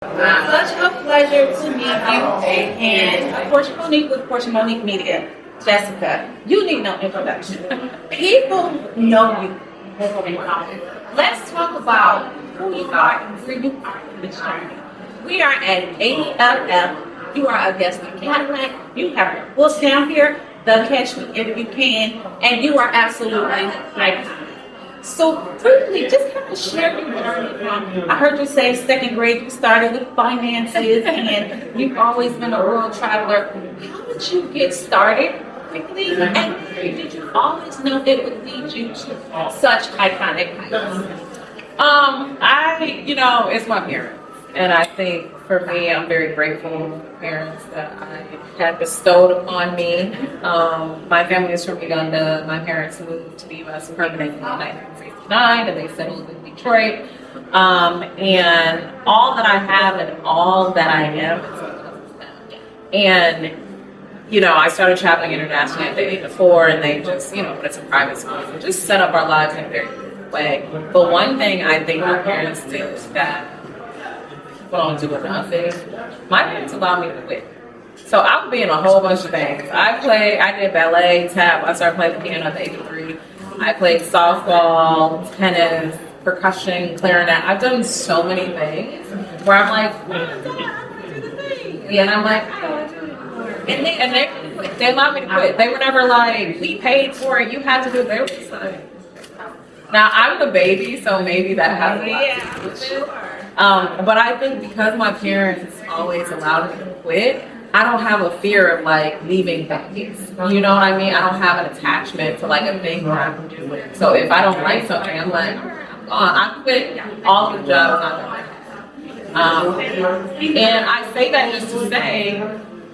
Such a pleasure to meet you. And Porsha Monique with Porsha Monique Media. Jessica, you need no introduction. People know you. Let's talk about who you are and where you are in this journey. We are at AFF. You are a guest in Cadillac. You have your full stamp here. The Catch Me If You Can. And you are absolutely like. So briefly, just kind of share your journey. I heard you say second grade you started with finances and you've always been a world traveler. How did you get started quickly? And did you always know it would lead you to such iconic heights? It's my parents. And I think for me, I'm very grateful for the parents that I had bestowed upon me. My family is from Uganda. My parents moved to the U.S. permanently in 1969, and they settled in Detroit. And all that I have and all that I am is because of them. And I started traveling internationally at the age of 4, and they just, but it's a private school, so just set up our lives in a very different way. But one thing I think my parents did that don't do enough is my parents allowed me to quit. So I would be in a whole bunch of things. I did ballet, tap, I started playing the piano at the age of 3. I played softball, tennis, percussion, clarinet. I've done so many things where I'm like, I don't do the thing. And I'm like, I don't do it. And they allowed me to quit. They were never like, we paid for it, you had to do it. They were just like, now I'm the baby, so maybe that has a lot to do with it. But I think because my parents always allowed me to quit, I don't have a fear of like leaving things. You know what I mean? I don't have an attachment to like a thing where I'm doing. So if I don't like something, I'm like, I'm gone. I quit all of the jobs I've done. And I say that just to say,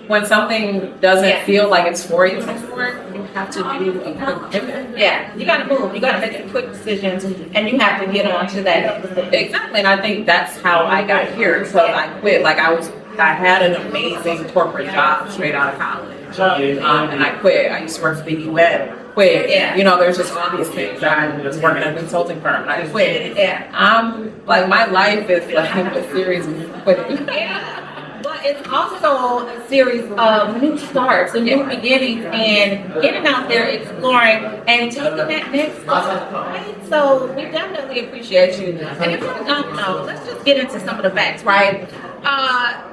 when something doesn't feel like it's for you anymore, you have to do a quick pivot. Yeah, you gotta move. You gotta make quick decisions, and you have to get on to that. Exactly, and I think that's how I got here. So I quit. Like I had an amazing corporate job straight out of college, and I quit. I used to work for the UN. Quit. Yeah. There's just all these things. I was working at a consulting firm, and I quit. Yeah. I'm like, my life is like a series of quitting. Yeah. But it's also a series of new starts and new beginnings and getting out there, exploring, and taking that next step, right? So we definitely appreciate you. And if you don't know, let's just get into some of the facts, right?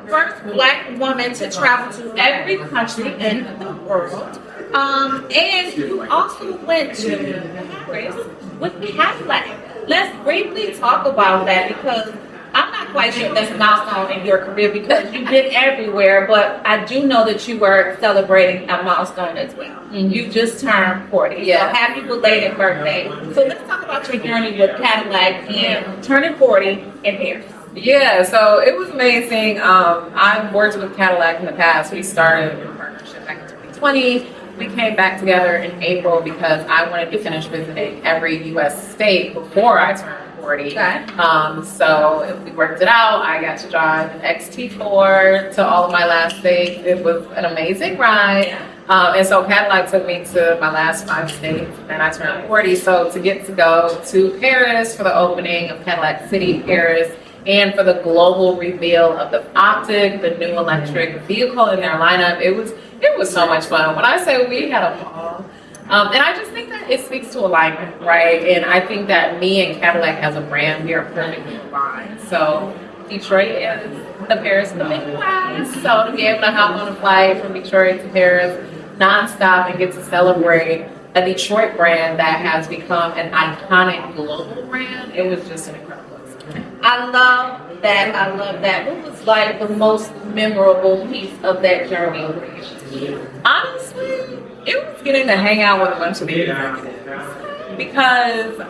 First Black woman to travel to every country in the world. And you also went to Paris with Cadillac. Let's briefly talk about that because I'm not quite sure if that's a milestone in your career because you've been everywhere, but I do know that you were celebrating a milestone as well. Mm-hmm. You just turned 40. Yeah. So happy belated birthday. So let's talk about your journey with Cadillac and turning 40 in Paris. Yeah, so it was amazing. I've worked with Cadillac in the past. We started a partnership back in 2020. We came back together in April because I wanted to finish visiting every U.S. state before I turned 40. Okay. So we worked it out. I got to drive an XT4 to all of my last states. It was an amazing ride. And so Cadillac took me to my last 5 states, and I turned 40. So to get to go to Paris for the opening of Cadillac City, Paris, and for the global reveal of the Optic, the new electric vehicle in their lineup, it was so much fun. When I say we had a ball, and I just think that it speaks to alignment, right? And I think that me and Cadillac as a brand, we are perfectly aligned. So Detroit is the Paris of the Midwest. So to be able to hop on a flight from Detroit to Paris nonstop and get to celebrate a Detroit brand that has become an iconic global brand, it was just an incredible experience. I love that. What was like the most memorable piece of that journey? Honestly, it was getting to hang out with a bunch of the executives because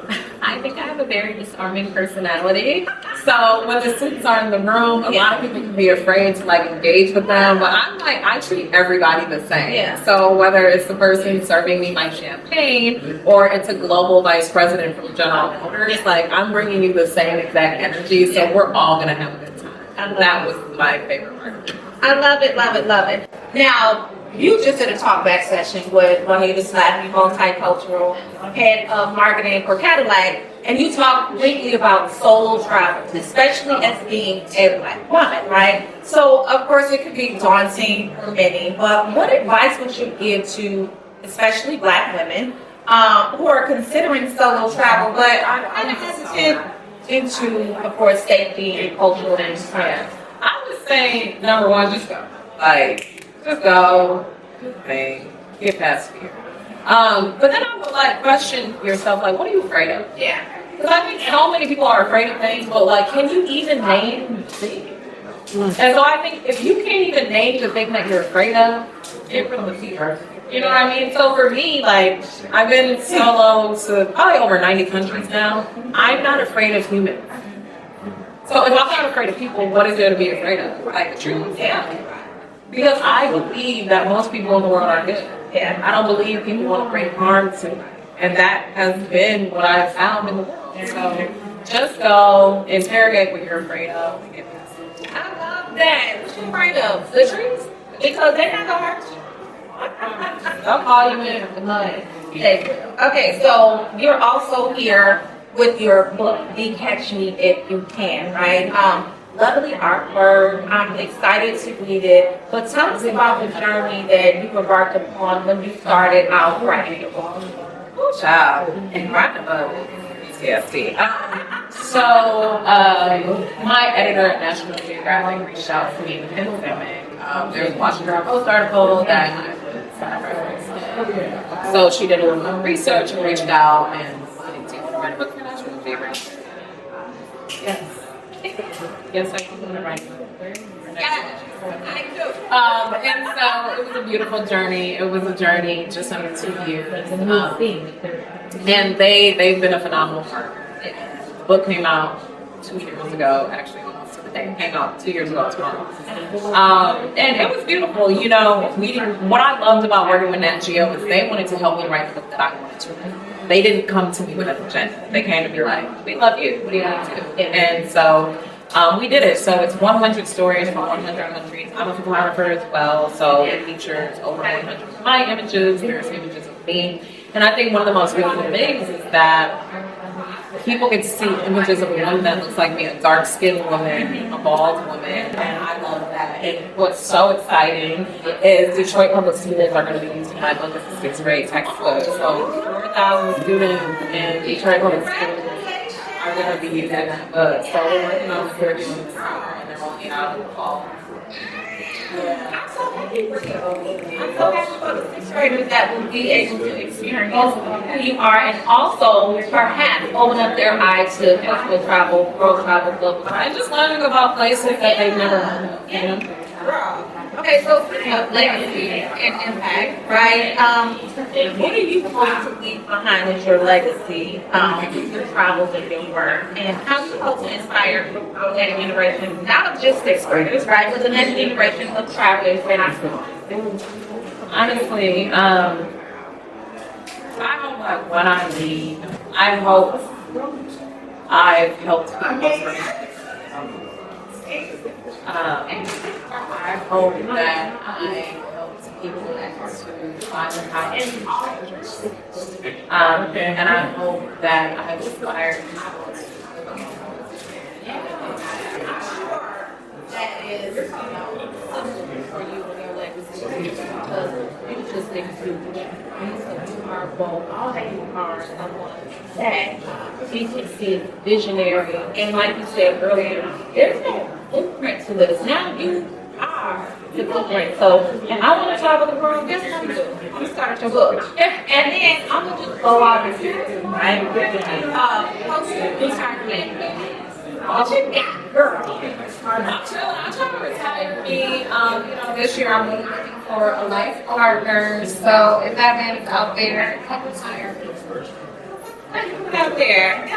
I think I have a very disarming personality. So when the suits are in the room, a lot of people can be afraid to like engage with them, but I'm like, I treat everybody the same. Yeah. So whether it's the person serving me my champagne or it's a global vice president from General Motors, like I'm bringing you the same exact energy, so we're all gonna have a good time. That was my favorite part. I love it. Now, you just did a talkback session with Juanita Slappy, multicultural head of marketing for Cadillac. And you talked briefly about solo travel, especially as being a Black woman, right? So, of course, it could be daunting for many, but what advice would you give to especially Black women who are considering solo travel, but are kind of hesitant into, of course, safety and cultural concerns? I would say number one, just go. Like, just go, get past fear. But then I would like question yourself, like, what are you afraid of? Yeah. Because I think so many people are afraid of things, but like, can you even name the thing? And so I think if you can't even name the thing that you're afraid of, get rid of the fear. You know what I mean? So for me, like, I've been solo to probably over 90 countries now. I'm not afraid of humans. So if I'm not afraid of people, what is there to be afraid of? Like the truth? Yeah. Because I believe that most people in the world are good. Yeah. I don't believe people want to bring harm to me. And that has been what I've found in the world. So just go, interrogate what you're afraid of, and get past it. I love that. What you afraid of? The trees? Because they're not gonna hurt you. I'll call you in the night. Okay, so you're also here with your book, The Catch Me If You Can, right? Lovely artwork. I'm excited to read it. But tell us about the journey that you embarked upon when you started out writing your book. Child, and writing about PTSD. So, my editor at National Geographic reached out to me in the pandemic. There was a Washington Post article that I was referenced. So she did a little bit of research and reached out and wanted to write a book for National Geographic. Yes. Yes, I can write a book. And so it was a beautiful journey. It was a journey just under 2 years. And they've been a phenomenal partner. The book came out 2 years ago, actually almost to the day. It came out 2 years ago tomorrow. And it was beautiful. You know, what I loved about working with Nat Geo is they wanted to help me write the book that I wanted to write. They didn't come to me with an agenda. They came to me like, we love you. What do you want to do? And so we did it. So it's 100 stories from 100 countries. I'm a photographer as well, so it features over 100 of my images. There's images of me. And I think one of the most beautiful things is that people get to see images of a woman that looks like me, a dark-skinned woman, a bald woman, and I love that. And what's so exciting is Detroit public students are going to be using my book as a sixth grade textbook. So 4,000 students in Detroit public schools are going to be using that book. So we're working on the curriculum this summer, and they're rolling it out in the fall. I'm so happy for the sixth graders that will be able to experience who you are, and also perhaps open up their eyes to cultural travel, world travel, global travel. And just learning about places that they've never heard of, you know? Okay, so speaking of legacy and impact, right? What are you going to leave behind as your legacy, your travels and your work, and how do you hope to inspire the next generation, not just sixth graders, right, but the next generation of travelers and entrepreneurs? Honestly, I hope like when I leave, I hope I've helped people. I hope that I helped people to find their happiness. And I hope that I inspired people to That is, something for you in your legacy, because you just exude. You are bold. You are someone that you can see as visionary. And like you said earlier, there's no blueprint to this. Now you are the blueprint. So, and I want to travel the world. Guess what I'm going to do? I'm going to start your book. And then I'm going to just go out and do, right? Post-retirement. What you got, girl? I'm trying to retire me. This year I'm looking for a life partner. So if that man is out there, come retire. Out there.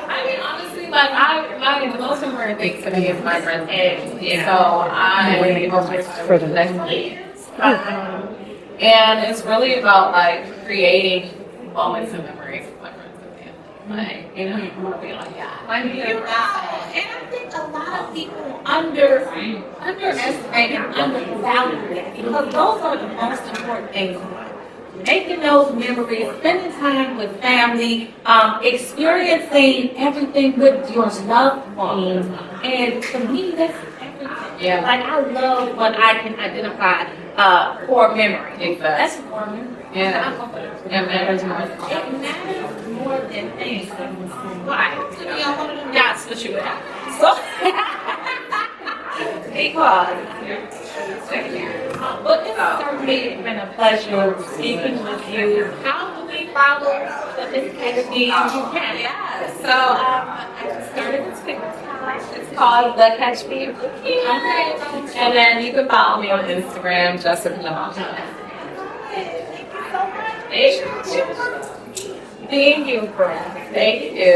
I mean, honestly, like the most important thing to me is my friends and family. So I hope for the next years. And it's really about like creating moments and memories with my friends and family. Like, you know, you want to be like, yeah, I mean, And I think a lot of people underestimate and undervalue it, because those are the most important things in life. making those memories, spending time with family, experiencing everything with your loved ones. And to me, that's everything. Yeah. Like, I love when I can identify core memory. Exactly. That's core memory. Yeah. It matters more. It matters more than things. Well, I have to be on one of them yachts with you at. So, because, but it's certainly been a pleasure speaking with you. How do we follow the Miss Academy? Yeah, so I started this TikTok. It's called The Catch Me If You Can. And then you can follow me on Instagram, Jessica Nabongo. Thank you, friend. Thank you.